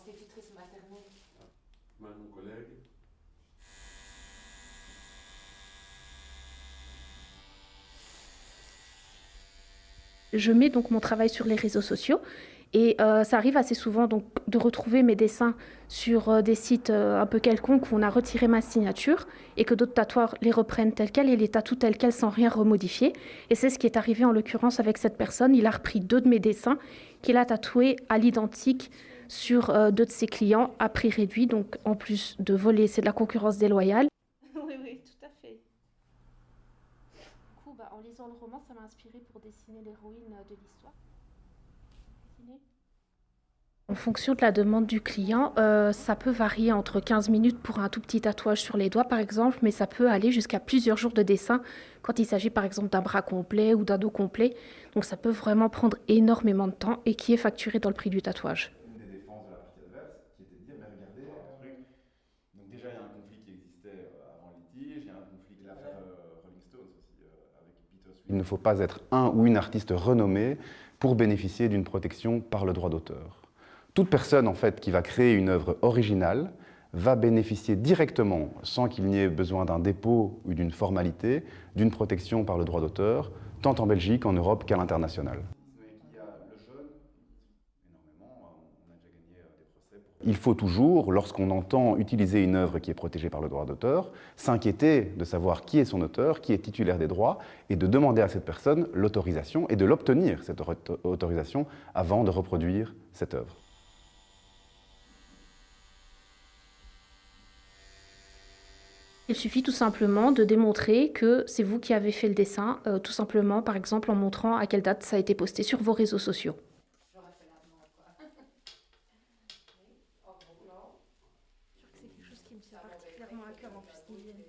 institutrice maternelle. Mijn collègue. Je mets donc mon travail sur les réseaux sociaux et ça arrive assez souvent donc, de retrouver mes dessins sur des sites un peu quelconques où on a retiré ma signature et que d'autres tatoueurs les reprennent tels quels et les tatouent tels quels sans rien remodifier. Et c'est ce qui est arrivé en l'occurrence avec cette personne. Il a repris deux de mes dessins qu'il a tatoués à l'identique sur deux de ses clients à prix réduit. Donc en plus de voler, c'est de la concurrence déloyale. Oui, oui, tout à fait. Du coup, en lisant le roman, ça m'a inspiré pour dessiner l'héroïne de l'histoire. En fonction de la demande du client, ça peut varier entre 15 minutes pour un tout petit tatouage sur les doigts, par exemple, mais ça peut aller jusqu'à plusieurs jours de dessin quand il s'agit, par exemple, d'un bras complet ou d'un dos complet. Donc ça peut vraiment prendre énormément de temps et qui est facturé dans le prix du tatouage. Une des défenses de la partie adverse qui était de dire mais regardez truc. Donc déjà il y a un conflit qui existait avant le litige, il y a un conflit avec l'affaire Rolling Stones aussi avec Peter Sweeney. Il ne faut pas être un ou une artiste renommée pour bénéficier d'une protection par le droit d'auteur. Toute personne en fait qui va créer une œuvre originale va bénéficier directement, sans qu'il n'y ait besoin d'un dépôt ou d'une formalité, d'une protection par le droit d'auteur, tant en Belgique, en Europe qu'à l'international. Il faut toujours, lorsqu'on entend utiliser une œuvre qui est protégée par le droit d'auteur, s'inquiéter de savoir qui est son auteur, qui est titulaire des droits, et de demander à cette personne l'autorisation et de l'obtenir, cette autorisation, avant de reproduire cette œuvre. Il suffit tout simplement de démontrer que c'est vous qui avez fait le dessin, tout simplement, par exemple, en montrant à quelle date ça a été posté sur vos réseaux sociaux. J'aurais fait la demande, quoi. Oui, oh, non. C'est quelque chose qui me tient particulièrement à cœur en plus, Liliane.